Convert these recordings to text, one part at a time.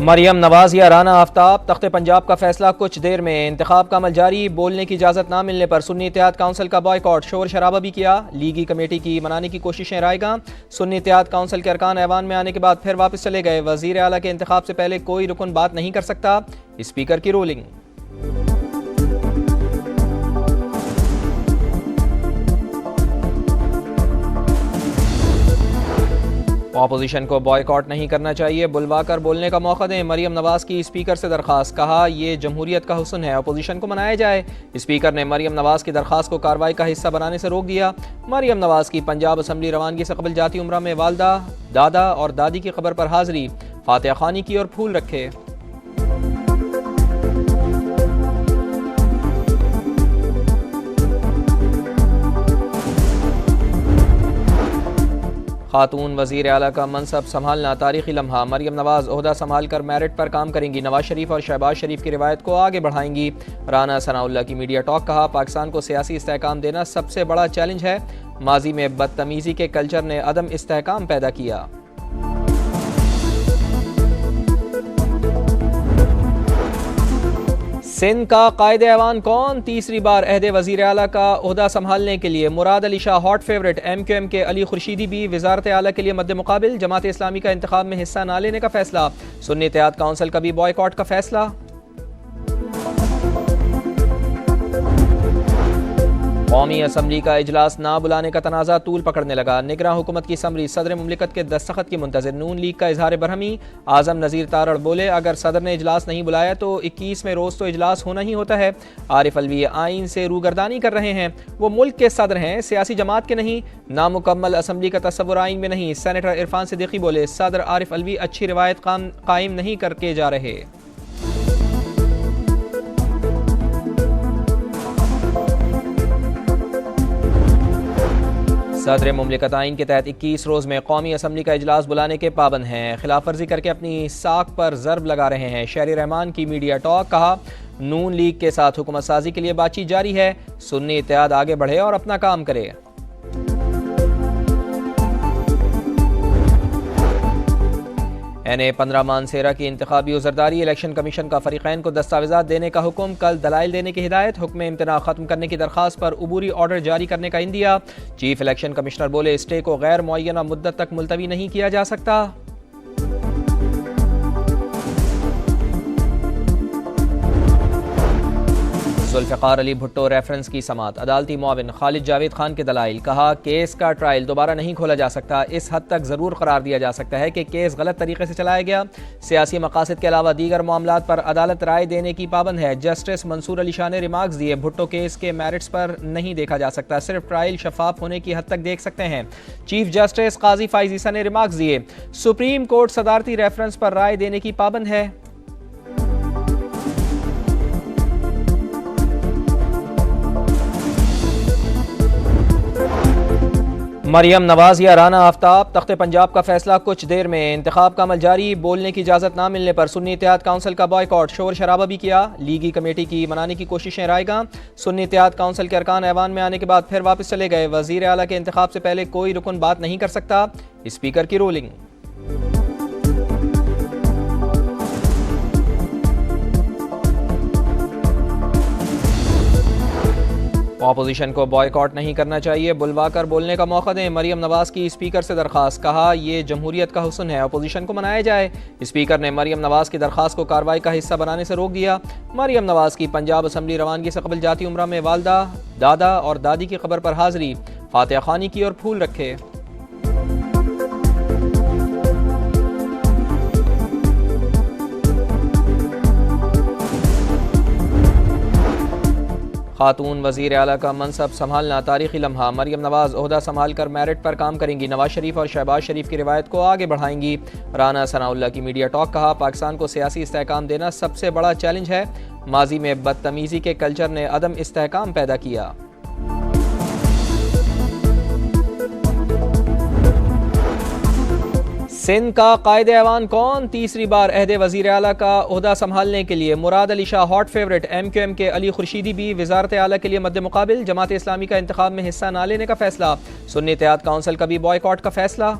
मरियम नवाज या राना आफ्ताब, तख्ते पंजाब का फैसला कुछ देर में। इंतखाब का अमल जारी, बोलने की इजाज़त ना मिलने पर सुन्नी इत्तेहाद काउंसिल का बॉयकॉट, शोर शराबा भी किया। लीगी कमेटी की मनाने की कोशिशें रायगा। सुन्नी इत्तेहाद काउंसिल के अरकान ऐवान में आने के बाद फिर वापस चले गए। वज़ीर आला के इंतखाब से पहले कोई रुकन बात नहीं कर सकता, स्पीकर की रूलिंग। ऑपोजिशन को बॉयकॉट नहीं करना चाहिए, बुलवाकर बोलने का मौका दें। मरियम नवाज की स्पीकर से दरखास्त, कहा यह जमहूरियत का हुस्न है, ऑपोजिशन को मनाया जाए। स्पीकर ने मरियम नवाज की दरखास्त को कार्रवाई का हिस्सा बनाने से रोक दिया। मरियम नवाज की पंजाब असम्बली रवानगी से कबल जाती उम्रा में वालदा, दादा और दादी की खबर पर हाजिरी, फातिहा खानी की और फूल रखे। खातून वज़ीर आला का मनसब संभालना तारीखी लम्हा। मरियम नवाज ओहदा संभाल कर मेरिट पर काम करेंगी। नवाज शरीफ और शहबाज शरीफ की रिवायत को आगे बढ़ाएंगी। राना सनाउल्लाह की मीडिया टॉक, कहा पाकिस्तान को सियासी इस्तेहकाम देना सबसे बड़ा चैलेंज है। माजी में बदतमीज़ी के कल्चर ने अदम इस्तेहकाम पैदा किया। सिंध का कायदे ऐवान कौन, तीसरी बार अहदे वज़ीर आला का ओहदा संभालने के लिए Murad Ali Shah hot favourite. MQM के अली खुर्शीदी भी वज़ारत आला के लिए मद्दे मुकाबिल। जमात इस्लामी का इंतखाब में हिस्सा ना लेने का फैसला। सुन्नी इत्तेहाद काउंसिल का भी बॉयकॉट का फैसला। कौमी असम्बली का इजलास ना बुलाने का तनाज़ा तूल पकड़ने लगा। निगरान हुकूमत की समरी, सदर मुमलिकत के दस्तखत की मुंतज़िर। नून लीग का इजहार बरहमी। आज़म नज़ीर तारड़ बोले अगर सदर ने इजलास नहीं बुलाया तो 21वें रोज़ तो इजलास होना ही होता है। आरिफ अलवी आइन से रूगर्दानी कर रहे हैं, वो मुल्क के सदर हैं, सियासी जमात के नहीं। नामुकम्मल असम्बली का तस्वुर आइन में नहीं। सेनेटर इरफान सिद्दीकी बोले सदर आरिफ अलवी अच्छी रिवायत कायम नहीं करके जा रहे। सदर मुमलिकत आइन के तहत 21 रोज़ में कौमी असम्बली का इजलास बुलाने के पाबंद हैं। खिलाफ वर्जी करके अपनी साख पर ज़र्ब लगा रहे हैं। शहरी रहमान की मीडिया टॉक, कहा नून लीग के साथ हुकूमत साजी के लिए बातचीत जारी है। सुन्नी इत्तेहाद आगे बढ़े और अपना काम करे। NA-15 मानसेरा की इंतखाबी उज़रदारी। इलेक्शन कमीशन का फरीक़ैन को दस्तावेज़ात देने का हुक्म, कल दलाइल देने की हिदायत। हुक्म इम्तना ख़त्म करने की दरख्वास्त पर उबूरी ऑर्डर जारी करने का इंदिया। चीफ इलेक्शन कमिश्नर बोले स्टे को गैर मुअय्यना मुद्दत तक मुलतवी नहीं किया जा सकता। जुल्फ़िकार अली भुट्टो रेफरेंस की समात। अदालती मुआविन खालिद जावेद खान के दलाइल, कहा केस का ट्रायल दोबारा नहीं खोला जा सकता। इस हद तक ज़रूर करार दिया जा सकता है कि केस गलत तरीके से चलाया गया। सियासी मकासद के अलावा दीगर मामलात पर अदालत राय देने की पाबंद है। जस्टिस मंसूर अली शाह ने रिमार्क्स दिए भुट्टो केस के मेरिट्स पर नहीं देखा जा सकता, सिर्फ ट्रायल शफाफ होने की हद तक देख सकते हैं। चीफ जस्टिस काजी फाइज ईसा ने रिमार्क्स दिए सुप्रीम कोर्ट सदारती रेफरेंस पर राय देने की पाबंद है। मरियम नवाज या राना आफ्ताब, तख्ते पंजाब का फैसला कुछ देर में। इंतखाब का अमल जारी, बोलने की इजाज़त ना मिलने पर सुन्नी इत्तेहाद काउंसिल का बॉयकॉट, शोर शराबा भी किया। लीगी कमेटी की मनाने की कोशिशें रायगा। सुन्नी इत्तेहाद काउंसिल के अरकान ऐवान में आने के बाद फिर वापस चले गए। वज़ीर आला के इंतखाब से पहले कोई रुकन बात नहीं कर सकता, स्पीकर की रूलिंग। ऑपोजिशन को बॉयकॉट नहीं करना चाहिए, बुलवाकर बोलने का मौका दें। मरियम नवाज की स्पीकर से दरखास्त, कहा यह जमहूरियत का हुस्न है, ऑपोजिशन को मनाया जाए। स्पीकर ने मरियम नवाज की दरखास्त को कार्रवाई का हिस्सा बनाने से रोक दिया। मरियम नवाज की पंजाब असम्बली रवानगी से कबल जाती उम्रा में वालदा, दादा और दादी की खबर पर हाजिरी, फातिहा खानी की और फूल रखे। खातून वज़ीर आला का मनसब संभालना तारीखी लम्हा। मरियम नवाज ओहदा संभाल कर मेरिट पर काम करेंगी। नवाज शरीफ और शहबाज शरीफ की रिवायत को आगे बढ़ाएंगी। राना सनाउल्लाह की मीडिया टॉक, कहा पाकिस्तान को सियासी इस्तेहकाम देना सबसे बड़ा चैलेंज है। माजी में बदतमीज़ी के कल्चर ने अदम इस्तेहकाम पैदा किया। सिंध का कायदे ऐवान कौन, तीसरी बार अहदे वज़ीर आला का ओहदा संभालने के लिए Murad Ali Shah hot favourite. MQM के अली खुर्शीदी भी वज़ारत आला के लिए मद्दे मुकाबिल। जमात इस्लामी का इंतखाब में हिस्सा ना लेने का फैसला। सुन्नी इत्तेहाद काउंसिल का भी बॉयकॉट का फैसला।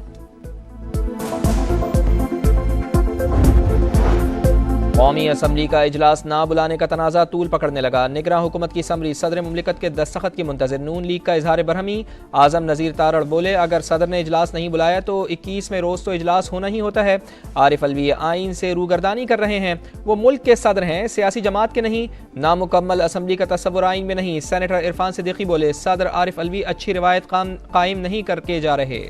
कौमी असम्बली का इजलास ना बुलाने का तनाज़ा तूल पकड़ने लगा। निगरान हुकूमत की समरी सदर मुमलिकत के दस्तखत की मुंतज़िर। नून लीग का इजहार बरहमी। आज़म नज़ीर तारड़ बोले, अगर सदर ने इजलास नहीं बुलाया तो 21वें रोज़ तो इजलास होना ही होता है। आरिफ अलवी आइन से रूगर्दानी कर रहे हैं, वो मुल्क के सदर हैं, सियासी जमात के नहीं। नामुकम्मल असम्बली का तस्वुर आइन में नहीं। सेनेटर इरफान सिद्दीकी बोले, सदर आरिफ अलवी अच्छी रिवायत कायम नहीं करके जा रहे।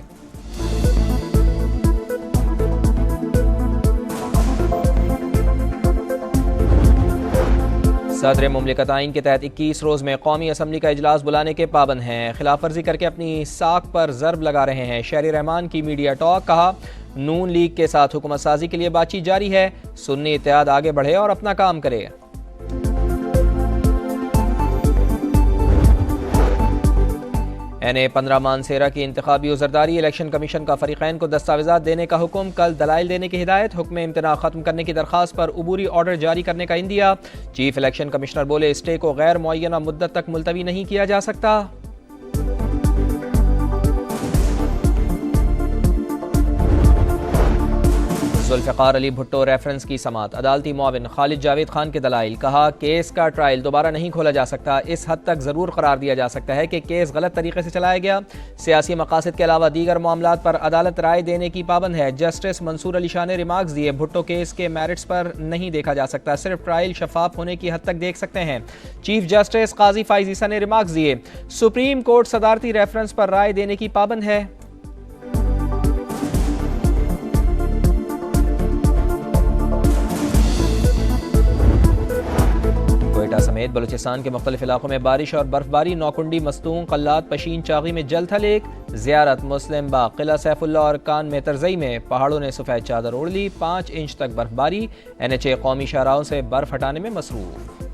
सदर मुमलिकत आइन के तहत 21 रोज़ में कौमी असम्बली का इजलास बुलाने के पाबंद हैं। खिलाफ वर्जी करके अपनी साख पर ज़र्ब लगा रहे हैं। शहरी रहमान की मीडिया टॉक। कहा, नून लीग के साथ हुकूमत साजी के लिए बातचीत जारी है। सुन्नी इत्तेहाद आगे बढ़े और अपना काम करे। NA-15 मानसेरा की इंतखाबी उज़रदारी। इलेक्शन कमीशन का फरीक़ैन को दस्तावेज़ात देने का हुक्म। कल दलाइल देने की हिदायत। हुक्म इम्तना ख़त्म करने की दरख्वास्त पर अबूरी ऑर्डर जारी करने का इंदिया। चीफ इलेक्शन कमिश्नर बोले, स्टे को गैर मुअय्यना मुद्दत तक मुलतवी नहीं किया जा सकता। जुल्फ़िकार अली भुट्टो रेफरेंस की समात। अदालती मुआविन खालिद जावेद खान के दलाइल। कहा, केस का ट्रायल दोबारा नहीं खोला जा सकता। इस हद तक ज़रूर करार दिया जा सकता है कि केस गलत तरीके से चलाया गया। सियासी मकासद के अलावा दीगर मामलात पर अदालत राय देने की पाबंद है। जस्टिस मंसूर अली शाह ने रिमार्क्स दिए, भुट्टो केस के मेरिट्स पर नहीं देखा जा सकता, सिर्फ ट्रायल शफाफ होने की हद तक देख सकते हैं। चीफ जस्टिस काजी फाइज ईसा ने रिमार्क्स दिए, सुप्रीम कोर्ट सदारती रेफरेंस पर राय देने की पाबंद है। कोयटा समेत बलूचिस्तान के मुख्तलिफ इलाकों में बारिश और बर्फबारी। नौकुंडी, मस्तूंग, कल्लात, पशीन, चागी में जल था लेक। ज़ियारत, मुस्लिम बाग, किला सैफुल्ला और कान में तरजई में पहाड़ों ने सफ़ेद चादर ओढ़ ली। 5 इंच तक बर्फबारी। NHA कौमी शाहराहों से बर्फ हटाने में मसरूफ़।